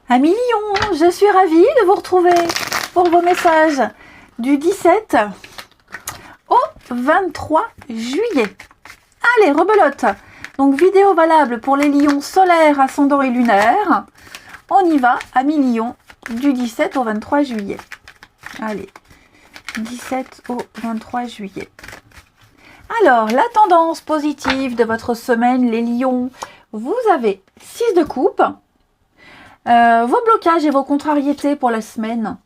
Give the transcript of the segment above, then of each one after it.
Amis Lion, je suis ravie de vous retrouver pour vos messages du 17 au 23 juillet. Allez, rebelote. Donc, vidéo valable pour les lions solaires, ascendants et lunaires. On y va, amis Lion, du 17 au 23 juillet. Allez, 17 au 23 juillet. Alors, la tendance positive de votre semaine, les lions, vous avez 6 de coupe. Vos blocages et vos contrariétés pour la semaine,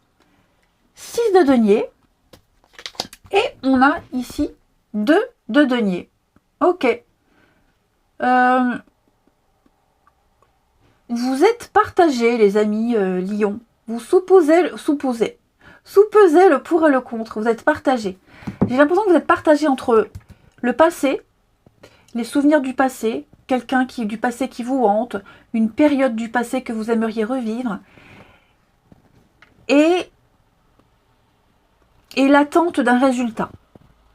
6 de denier. Et on a ici 2 de denier. Ok. Vous êtes partagés, les amis lions. Vous soupesez le pour et le contre. Vous êtes partagés. J'ai l'impression que vous êtes partagés entre le passé, les souvenirs du passé, quelqu'un du passé qui vous hante, une période du passé que vous aimeriez revivre, et l'attente d'un résultat.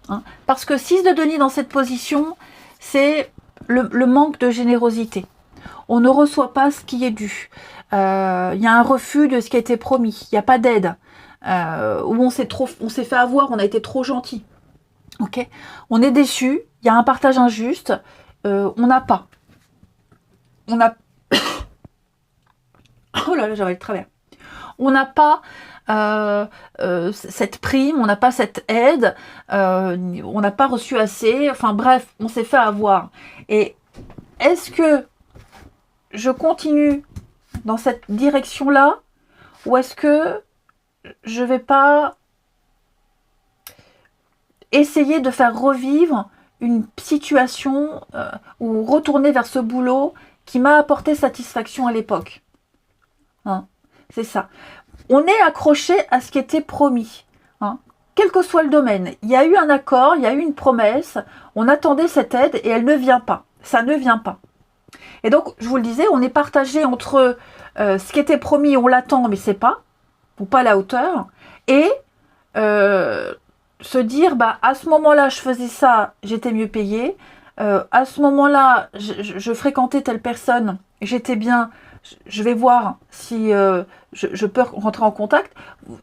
Hein. Parce que 6 de denier dans cette position, c'est le manque de générosité. On ne reçoit pas ce qui est dû. Il y a un refus de ce qui a été promis. Il n'y a pas d'aide. Où on s'est fait avoir, on a été trop gentil. Ok, on est déçu, il y a un partage injuste, on n'a pas. On a... oh là là, j'avais le travers. On n'a pas cette prime, on n'a pas cette aide, on n'a pas reçu assez, enfin bref, on s'est fait avoir. Et est-ce que je continue dans cette direction-là, ou est-ce que je ne vais pas essayer de faire revivre une situation ou retourner vers ce boulot qui m'a apporté satisfaction à l'époque. Hein, c'est ça. On est accroché à ce qui était promis. Hein, quel que soit le domaine. Il y a eu un accord, il y a eu une promesse. On attendait cette aide et elle ne vient pas. Ça ne vient pas. Et donc, je vous le disais, on est partagé entre ce qui était promis, on l'attend, mais c'est pas, ou pas à la hauteur, et se dire, bah, à ce moment-là, je faisais ça, j'étais mieux payé. À ce moment-là, je fréquentais telle personne, j'étais bien, je vais voir si je peux rentrer en contact.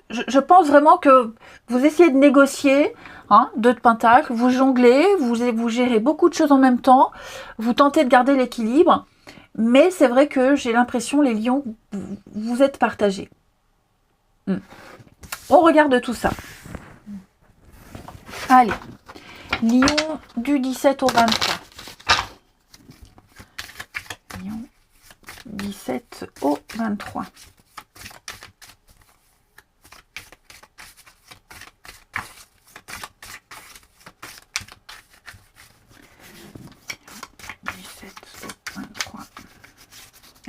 Je pense vraiment que vous essayez de négocier, hein, 2 de pentacle, vous jonglez, vous gérez beaucoup de choses en même temps, vous tentez de garder l'équilibre, mais c'est vrai que j'ai l'impression, les lions, vous êtes partagés. On regarde tout ça. Allez, Lion du 17 au 23. Lion 17 au 23.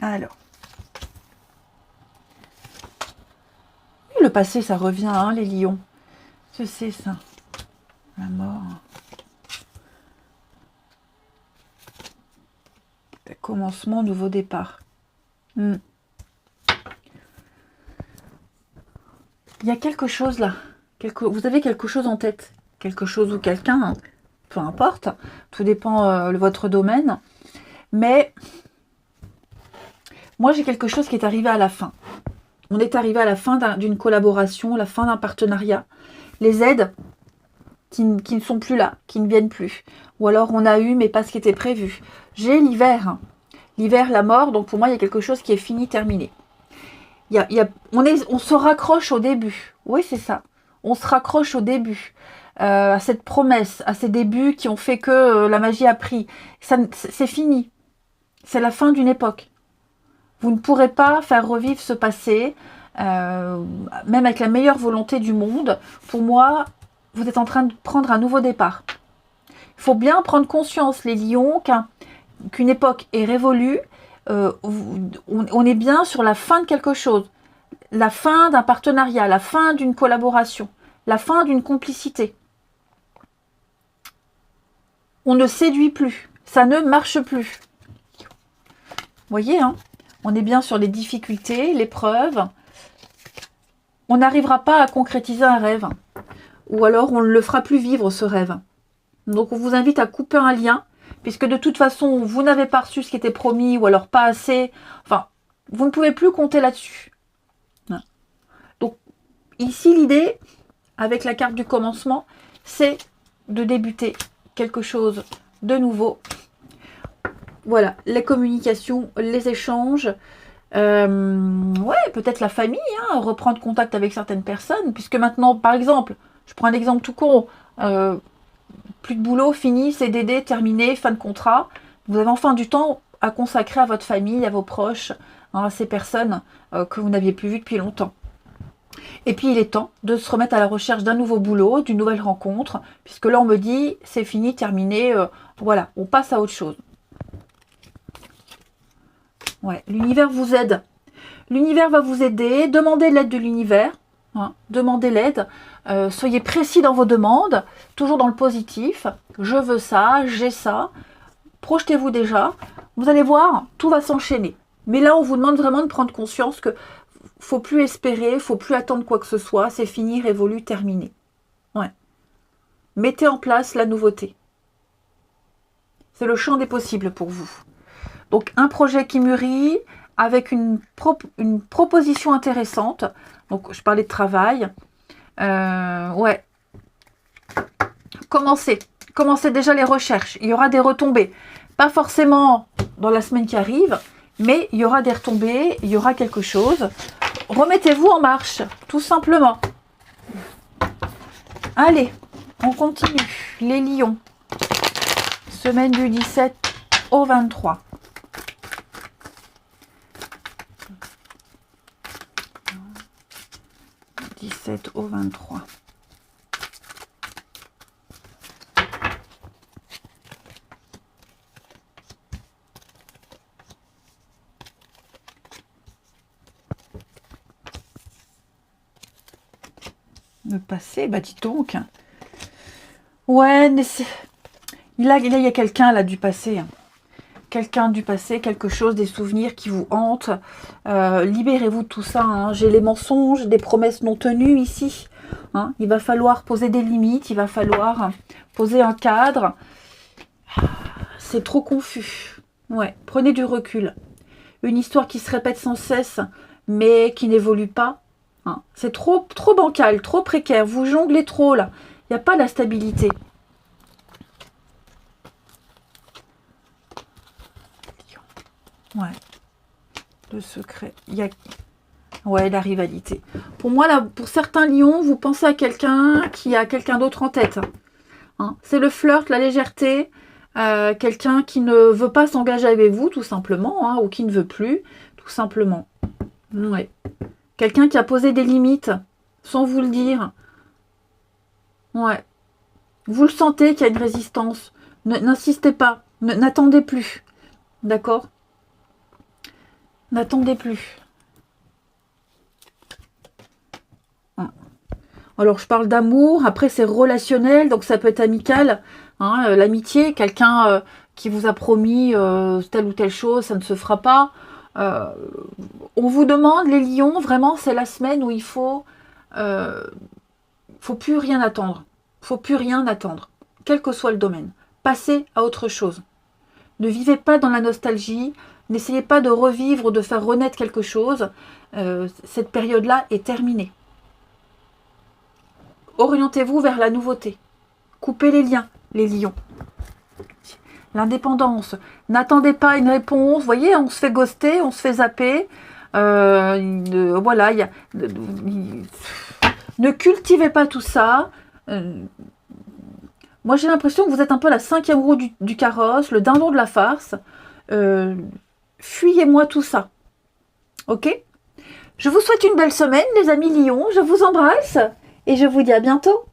Alors, le passé, ça revient, hein, les lions. Je sais ça. La mort. Commencement, nouveau départ. Il y a quelque chose là. Vous avez quelque chose en tête. Quelque chose ou quelqu'un. Hein. Peu importe. Tout dépend de votre domaine. Mais moi, j'ai quelque chose qui est arrivé à la fin. On est arrivé à la fin d'une collaboration, la fin d'un partenariat. Les aides qui ne sont plus là, qui ne viennent plus. Ou alors on a eu, mais pas ce qui était prévu. J'ai l'hiver. L'hiver, la mort. Donc pour moi, il y a quelque chose qui est fini, terminé. On se raccroche au début. Oui, c'est ça. On se raccroche au début. À cette promesse, à ces débuts qui ont fait que la magie a pris. C'est fini. C'est la fin d'une époque. Vous ne pourrez pas faire revivre ce passé, même avec la meilleure volonté du monde. Pour moi, vous êtes en train de prendre un nouveau départ. Il faut bien prendre conscience, les lions, qu'une époque est révolue. On est bien sur la fin de quelque chose. La fin d'un partenariat, la fin d'une collaboration, la fin d'une complicité. On ne séduit plus. Ça ne marche plus. Vous voyez, hein, on est bien sur les difficultés, l'épreuve. On n'arrivera pas à concrétiser un rêve. Ou alors on ne le fera plus vivre, ce rêve. Donc on vous invite à couper un lien, puisque de toute façon, vous n'avez pas reçu ce qui était promis, ou alors pas assez. Enfin, Vous ne pouvez plus compter là-dessus. Donc, ici, l'idée, avec la carte du commencement, c'est de débuter quelque chose de nouveau. Voilà, les communications, les échanges, ouais, peut-être la famille, hein, reprendre contact avec certaines personnes, puisque maintenant, par exemple, je prends un exemple tout con, plus de boulot, fini, CDD, terminé, fin de contrat, vous avez enfin du temps à consacrer à votre famille, à vos proches, hein, à ces personnes que vous n'aviez plus vues depuis longtemps. Et puis il est temps de se remettre à la recherche d'un nouveau boulot, d'une nouvelle rencontre, puisque là on me dit c'est fini, terminé, voilà, on passe à autre chose. Ouais, l'univers vous aide. L'univers va vous aider, demandez l'aide de l'univers, hein, demandez l'aide, soyez précis dans vos demandes, toujours dans le positif, je veux ça, j'ai ça, projetez-vous déjà, vous allez voir, tout va s'enchaîner. Mais là on vous demande vraiment de prendre conscience que faut plus espérer, faut plus attendre quoi que ce soit, c'est fini, révolu, terminé. Ouais. Mettez en place la nouveauté. C'est le champ des possibles pour vous. Donc un projet qui mûrit avec une proposition intéressante. Donc je parlais de travail. Ouais. Commencez déjà les recherches. Il y aura des retombées. Pas forcément dans la semaine qui arrive, mais il y aura des retombées, il y aura quelque chose. Remettez-vous en marche, tout simplement. Allez, on continue. Les lions. Semaine du 17 au 23. Du 17 au 23. Le passé, bah dis donc. Ouais, mais c'est... il y a quelqu'un là du passé. Quelqu'un du passé, quelque chose, des souvenirs qui vous hantent. Libérez-vous de tout ça. Hein. J'ai les mensonges, des promesses non tenues ici. Hein. Il va falloir poser des limites, il va falloir poser un cadre. C'est trop confus. Ouais, prenez du recul. Une histoire qui se répète sans cesse, mais qui n'évolue pas. Hein. C'est trop bancal, trop précaire. Vous jonglez trop là. Il n'y a pas la stabilité. Ouais. Le secret. Il y a... ouais, la rivalité. Pour moi, là, pour certains lions, vous pensez à quelqu'un qui a quelqu'un d'autre en tête. Hein. C'est le flirt, la légèreté. Quelqu'un qui ne veut pas s'engager avec vous, tout simplement. Hein, ou qui ne veut plus, tout simplement. Ouais. Quelqu'un qui a posé des limites, sans vous le dire. Ouais. Vous le sentez qu'il y a une résistance. N'insistez pas. N'attendez plus. D'accord ? N'attendez plus. Alors, je parle d'amour. Après, c'est relationnel. Donc, ça peut être amical. Hein, l'amitié, quelqu'un qui vous a promis telle ou telle chose, ça ne se fera pas. On vous demande, les lions, vraiment, c'est la semaine où il faut plus rien attendre. Faut plus rien attendre. Quel que soit le domaine. Passez à autre chose. Ne vivez pas dans la nostalgie. N'essayez pas de revivre ou de faire renaître quelque chose. Cette période-là est terminée. Orientez-vous vers la nouveauté. Coupez les liens, les lions. L'indépendance. N'attendez pas une réponse. Vous voyez, on se fait ghoster, on se fait zapper. Voilà. Ne cultivez pas tout ça. Moi, j'ai l'impression que vous êtes un peu la 5e roue du carrosse, le dindon de la farce. Fuyez-moi tout ça. Ok ? Je vous souhaite une belle semaine, les amis lions. Je vous embrasse et je vous dis à bientôt.